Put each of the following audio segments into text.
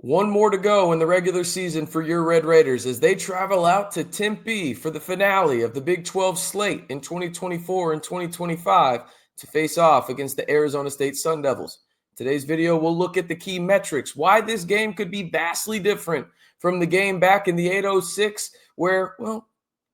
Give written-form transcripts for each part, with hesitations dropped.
One more to go in the regular season for your Red Raiders as they travel out to Tempe for the finale of the Big 12 slate in 2024 and 2025 to face off against the Arizona State Sun Devils. Today's video will look at the key metrics, why this game could be vastly different from the game back in the 806 where, well,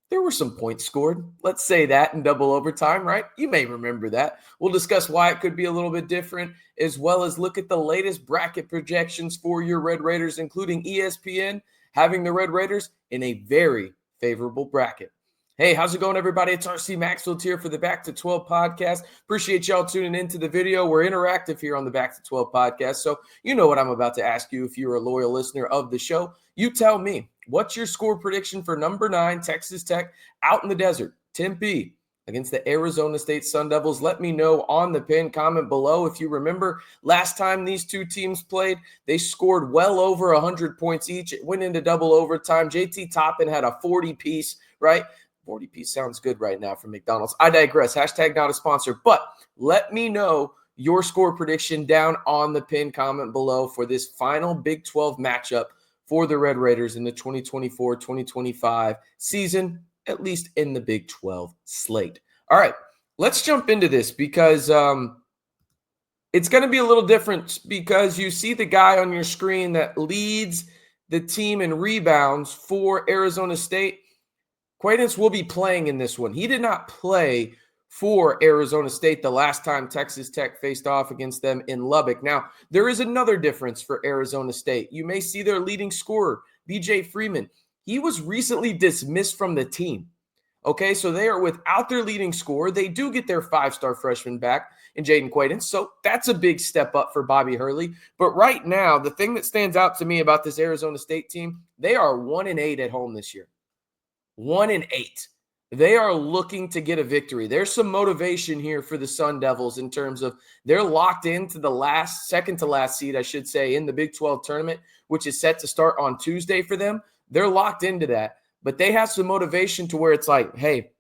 there were some points scored. Let's say that in double overtime, right? You may remember that. We'll discuss why it could be a little bit different, as well as look at the latest bracket projections for your Red Raiders, including ESPN having the Red Raiders in a very favorable bracket. Hey, how's it going, everybody? It's RC Maxfield here for the Back to 12 podcast. Appreciate y'all tuning into the video. We're interactive here on the Back to 12 podcast, so you know what I'm about to ask you if you're a loyal listener of the show. You tell me, what's your score prediction for number 9, Texas Tech, out in the desert, Tempe, against the Arizona State Sun Devils? Let me know on the pinned comment below. If you remember, last time these two teams played, they scored well over 100 points each. It went into double overtime. JT Toppin had a 40-piece, right? 40-piece sounds good right now from McDonald's. I digress. Hashtag not a sponsor. But let me know your score prediction down on the pinned comment below for this final Big 12 matchup for the Red Raiders in the 2024-2025 season, at least in the Big 12 slate. All right, let's jump into this because it's going to be a little different because you see the guy on your screen that leads the team in rebounds for Arizona State. Quaidance will be playing in this one. He did not play for Arizona State the last time Texas Tech faced off against them in Lubbock. Now, there is another difference for Arizona State. You may see their leading scorer, BJ Freeman. He was recently dismissed from the team. Okay, so they are without their leading scorer. They do get their 5-star freshman back in Jaden Quaidance, so that's a big step up for Bobby Hurley. But right now, the thing that stands out to me about this Arizona State team, they are 1-8 at home this year. 1-8. They are looking to get a victory. There's some motivation here for the Sun Devils in terms of they're locked into the second to last seed, I should say, in the Big 12 tournament, which is set to start on Tuesday for them. They're locked into that, but they have some motivation to where it's like, hey,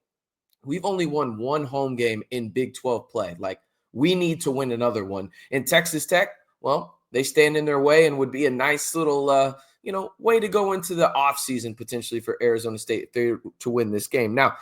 we've only won one home game in Big 12 play. Like, we need to win another one. And Texas Tech, well, they stand in their way and would be a nice little way to go into the offseason potentially for Arizona State to win this game. Now,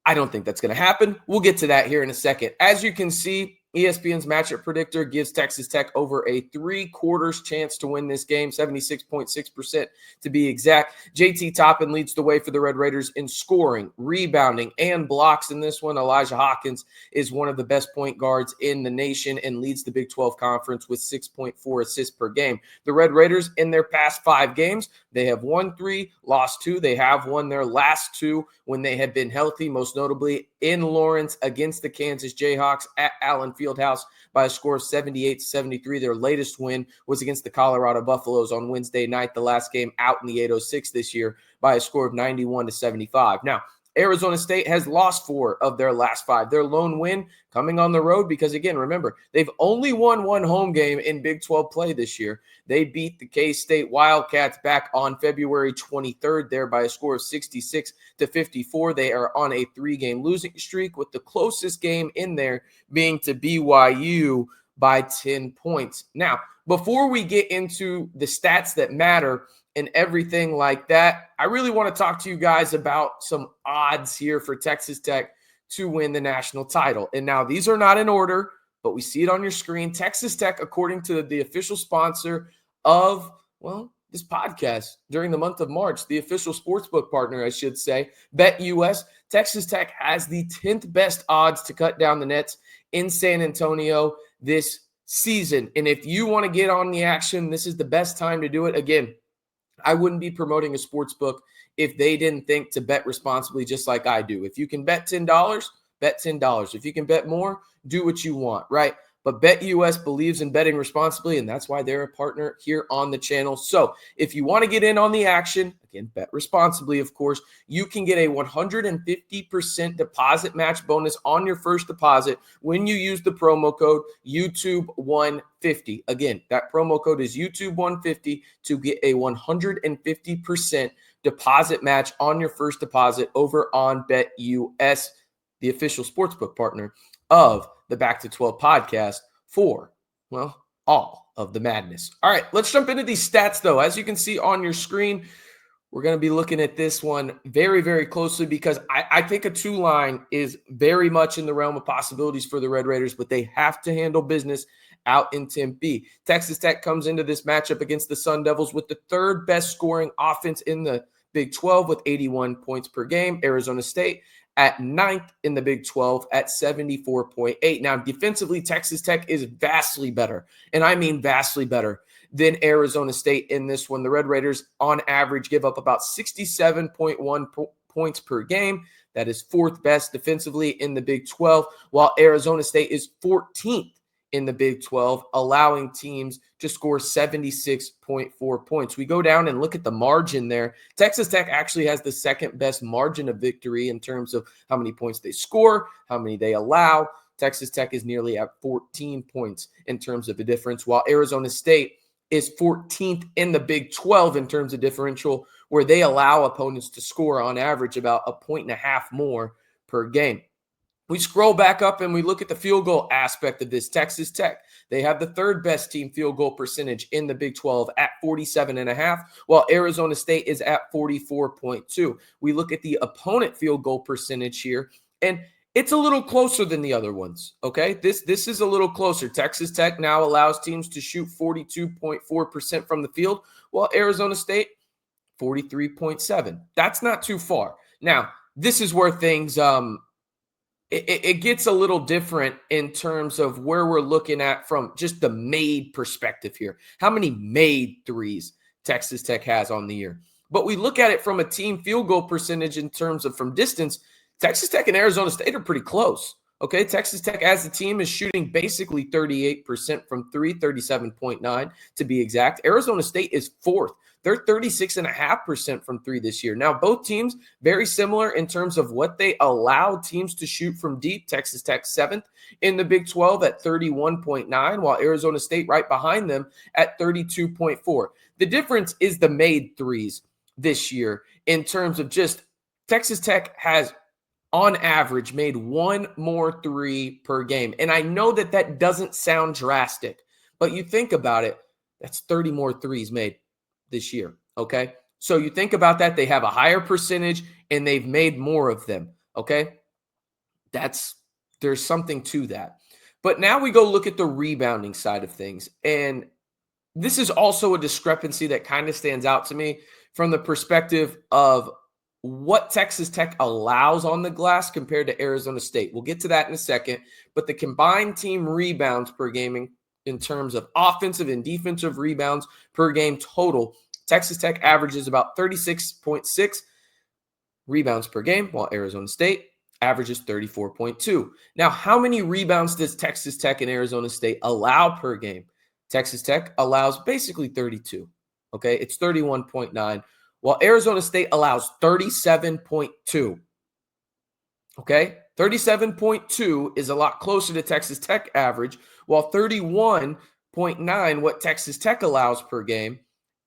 I don't think that's going to happen. We'll get to that here in a second. As you can see, ESPN's matchup predictor gives Texas Tech over a 3/4 chance to win this game, 76.6% to be exact. JT Toppin leads the way for the Red Raiders in scoring, rebounding, and blocks in this one. Elijah Hawkins is one of the best point guards in the nation and leads the Big 12 Conference with 6.4 assists per game. The Red Raiders, in their past 5 games, they have won 3, lost 2. They have won their last 2 when they have been healthy, most notably in Lawrence against the Kansas Jayhawks at Allen Fieldhouse by a score of 78-73. Their latest win was against the Colorado Buffaloes on Wednesday night, the last game out in the 806 this year, by a score of 91-75. Now, Arizona State has lost 4 of their last 5. Their lone win coming on the road because, again, remember, they've only won 1 home game in Big 12 play this year. They beat the K-State Wildcats back on February 23rd there by a score of 66-54. They are on a 3-game losing streak, with the closest game in there being to BYU by 10 points. Now, before we get into the stats that matter and everything like that, I really want to talk to you guys about some odds here for Texas Tech to win the national title. And now these are not in order, but we see it on your screen. Texas Tech, according to the official sponsor of, this podcast during the month of March, the official sportsbook partner, I should say, BetUS, Texas Tech has the 10th best odds to cut down the nets in San Antonio this season. And if you want to get on the action, this is the best time to do it. Again, I wouldn't be promoting a sports book if they didn't think to bet responsibly, just like I do. If you can bet $10, bet $10. If you can bet more, do what you want, right? But BetUS believes in betting responsibly, and that's why they're a partner here on the channel. So if you want to get in on the action, again, bet responsibly, of course, you can get a 150% deposit match bonus on your first deposit when you use the promo code YouTube150. Again, that promo code is YouTube150 to get a 150% deposit match on your first deposit over on BetUS, the official sportsbook partner of the Back to 12 podcast for, all of the madness. All right, let's jump into these stats, though. As you can see on your screen, we're going to be looking at this one very, very closely because I think a 2-line is very much in the realm of possibilities for the Red Raiders, but they have to handle business out in Tempe. Texas Tech comes into this matchup against the Sun Devils with the third best scoring offense in the Big 12 with 81 points per game. Arizona State at 9th in the Big 12 at 74.8. Now, defensively, Texas Tech is vastly better, and I mean vastly better than Arizona State in this one. The Red Raiders, on average, give up about 67.1 points per game. That is 4th best defensively in the Big 12, while Arizona State is 14th in the Big 12, allowing teams to score 76.4 points. We go down and look at the margin there. Texas Tech actually has the 2nd best margin of victory in terms of how many points they score, how many they allow. Texas Tech is nearly at 14 points in terms of the difference, while Arizona State is 14th in the Big 12 in terms of differential, where they allow opponents to score on average about 1.5 points more per game. We scroll back up and we look at the field goal aspect of this. Texas Tech, they have the 3rd best team field goal percentage in the Big 12 at 47.5, while Arizona State is at 44.2. We look at the opponent field goal percentage here, and it's a little closer than the other ones, okay? This is a little closer. Texas Tech now allows teams to shoot 42.4% from the field, while Arizona State, 43.7. That's not too far. Now, this is where things it gets a little different in terms of where we're looking at from just the made perspective here. How many made threes Texas Tech has on the year? But we look at it from a team field goal percentage in terms of from distance. Texas Tech and Arizona State are pretty close. Okay, Texas Tech as a team is shooting basically 38% from 3, 37.9 to be exact. Arizona State is 4th. They're 36.5% from 3 this year. Now, both teams very similar in terms of what they allow teams to shoot from deep. Texas Tech 7th in the Big 12 at 31.9, while Arizona State right behind them at 32.4. The difference is the made threes this year in terms of just Texas Tech has on average made 1 more 3 per game. And I know that that doesn't sound drastic, but you think about it, that's 30 more threes made this year, okay? So you think about that, they have a higher percentage and they've made more of them, okay? There's something to that. But now we go look at the rebounding side of things. And this is also a discrepancy that kind of stands out to me from the perspective of what Texas Tech allows on the glass compared to Arizona State. We'll get to that in a second, but the combined team rebounds per game in terms of offensive and defensive rebounds per game total, Texas Tech averages about 36.6 rebounds per game, while Arizona State averages 34.2. Now, how many rebounds does Texas Tech and Arizona State allow per game? Texas Tech allows basically 32. Okay, it's 31.9. While Arizona State allows 37.2. Okay, 37.2 is a lot closer to Texas Tech average, while 31.9, what Texas Tech allows per game,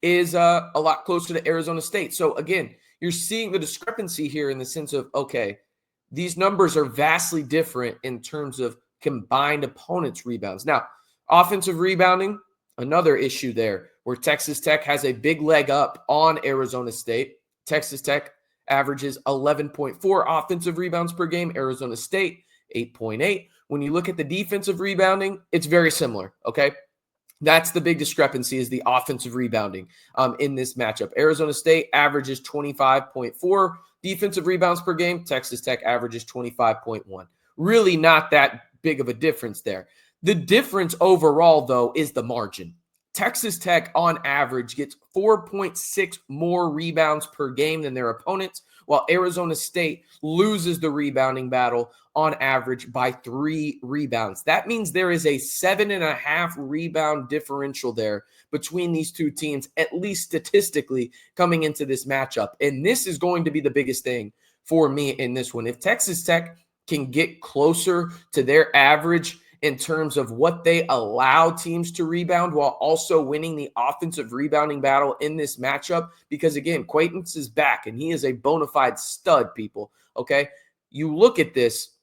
is a lot closer to Arizona State. So again, you're seeing the discrepancy here in the sense of, okay, these numbers are vastly different in terms of combined opponents' rebounds. Now, offensive rebounding, another issue there, where Texas Tech has a big leg up on Arizona State. Texas Tech averages 11.4 offensive rebounds per game. Arizona State, 8.8. When you look at the defensive rebounding, it's very similar, okay? That's the big discrepancy is the offensive rebounding in this matchup. Arizona State averages 25.4 defensive rebounds per game. Texas Tech averages 25.1. Really not that big of a difference there. The difference overall, though, is the margin. Texas Tech, on average, gets 4.6 more rebounds per game than their opponents, while Arizona State loses the rebounding battle on average by 3 rebounds. That means there is a 7.5 rebound differential there between these two teams, at least statistically, coming into this matchup. And this is going to be the biggest thing for me in this one. If Texas Tech can get closer to their average in terms of what they allow teams to rebound while also winning the offensive rebounding battle in this matchup, because again, Quaintance is back and he is a bona fide stud, people, okay? You look at this,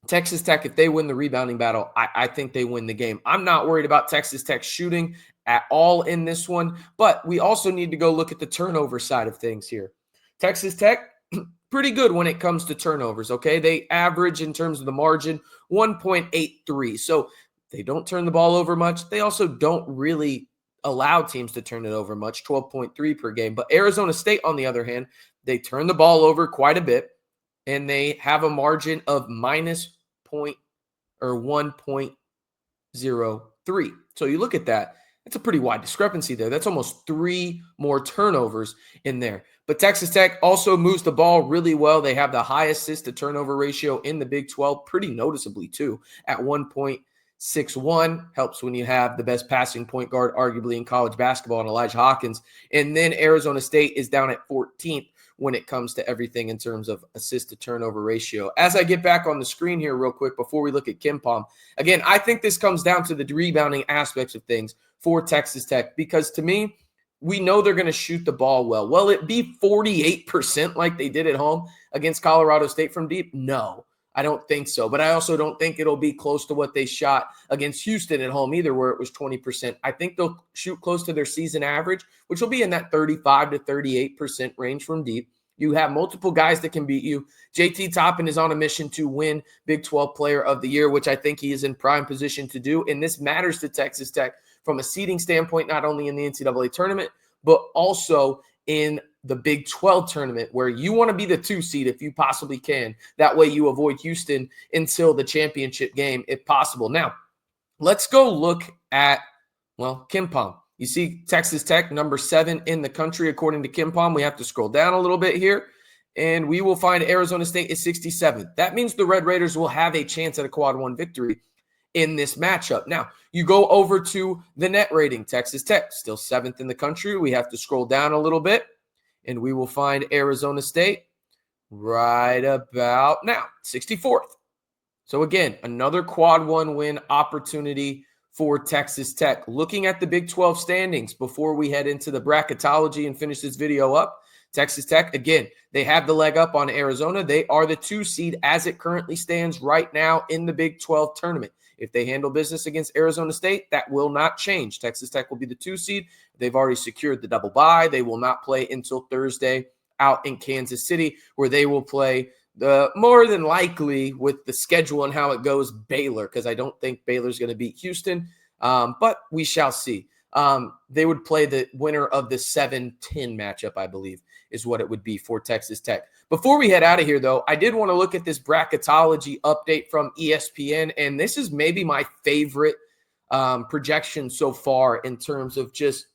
Texas Tech, if they win the rebounding battle, I think they win the game. I'm not worried about Texas Tech shooting at all in this one, but we also need to go look at the turnover side of things here. Texas Tech, pretty good when it comes to turnovers, okay? They average in terms of the margin 1.83. So they don't turn the ball over much. They also don't really allow teams to turn it over much, 12.3 per game. But Arizona State, on the other hand, they turn the ball over quite a bit, and they have a margin of minus 1.03. So you look at that, it's a pretty wide discrepancy there. That's almost 3 more turnovers in there. But Texas Tech also moves the ball really well. They have the highest assist to turnover ratio in the Big 12, pretty noticeably too, at 1.61. Helps when you have the best passing point guard, arguably in college basketball, and Elijah Hawkins. And then Arizona State is down at 14th when it comes to everything in terms of assist to turnover ratio. As I get back on the screen here real quick before we look at KenPom, again, I think this comes down to the rebounding aspects of things for Texas Tech, because to me, we know they're going to shoot the ball well. Will it be 48% like they did at home against Colorado State from deep? No, I don't think so. But I also don't think it'll be close to what they shot against Houston at home either, where it was 20%. I think they'll shoot close to their season average, which will be in that 35 to 38% range from deep. You have multiple guys that can beat you. JT Toppin is on a mission to win Big 12 Player of the Year, which I think he is in prime position to do. And this matters to Texas Tech from a seeding standpoint, not only in the NCAA tournament, but also in the Big 12 tournament, where you want to be the 2 seed if you possibly can. That way you avoid Houston until the championship game, if possible. Now, let's go look at, KenPom. You see Texas Tech, number 7 in the country, according to KenPom. We have to scroll down a little bit here, and we will find Arizona State is 67th. That means the Red Raiders will have a chance at a quad 1 victory in this matchup. Now, you go over to the net rating. Texas Tech, still 7th in the country. We have to scroll down a little bit, and we will find Arizona State right about now, 64th. So again, another quad 1 win opportunity for Texas Tech. Looking at the Big 12 standings before we head into the bracketology and finish this video up, Texas Tech, again, they have the leg up on Arizona. They are the 2 seed as it currently stands right now in the Big 12 tournament. If they handle business against Arizona State, that will not change. Texas Tech will be the 2 seed. They've already secured the double bye. They will not play until Thursday out in Kansas City, where they will play the more than likely, with the schedule and how it goes, Baylor, because I don't think Baylor's going to beat Houston, but we shall see. They would play the winner of the 7-10 matchup, I believe, is what it would be for Texas Tech. Before we head out of here, though, I did want to look at this bracketology update from ESPN, and this is maybe my favorite projection so far in terms of just,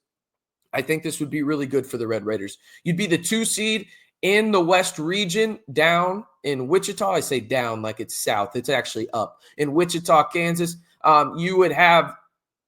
I think this would be really good for the Red Raiders. You'd be the 2 seed in the West region, down in Wichita. I say down like it's south. It's actually up. In Wichita, Kansas, you would have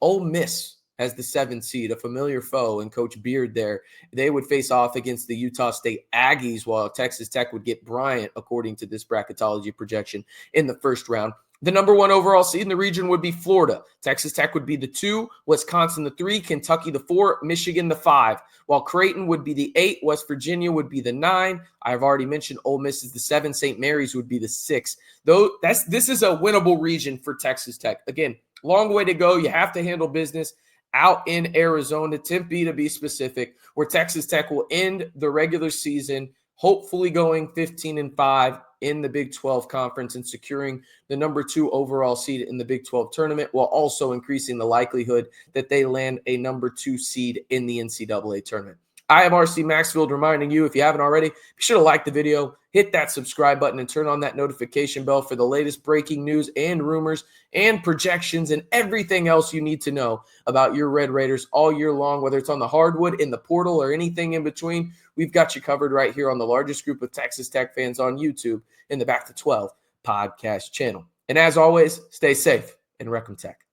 Ole Miss as the 7th seed, a familiar foe, and Coach Beard there. They would face off against the Utah State Aggies, while Texas Tech would get Bryant, according to this bracketology projection, in the first round. The number 1 overall seed in the region would be Florida. Texas Tech would be the 2, Wisconsin the 3, Kentucky the 4, Michigan the 5, while Creighton would be the 8, West Virginia would be the 9. I've already mentioned Ole Miss is the 7, St. Mary's would be the 6. Though this is a winnable region for Texas Tech. Again, long way to go. You have to handle business out in Arizona, Tempe to be specific, where Texas Tech will end the regular season hopefully going 15-5 in the Big 12 conference and securing the number 2 overall seed in the Big 12 tournament, while also increasing the likelihood that they land a number 2 seed in the NCAA tournament. I am RC Maxfield, reminding you, if you haven't already, be sure to like the video, hit that subscribe button, and turn on that notification bell for the latest breaking news and rumors and projections and everything else you need to know about your Red Raiders all year long, whether it's on the hardwood, in the portal, or anything in between. We've got you covered right here on the largest group of Texas Tech fans on YouTube in the Back to 12 podcast channel. And as always, stay safe and Rec 'em Tech.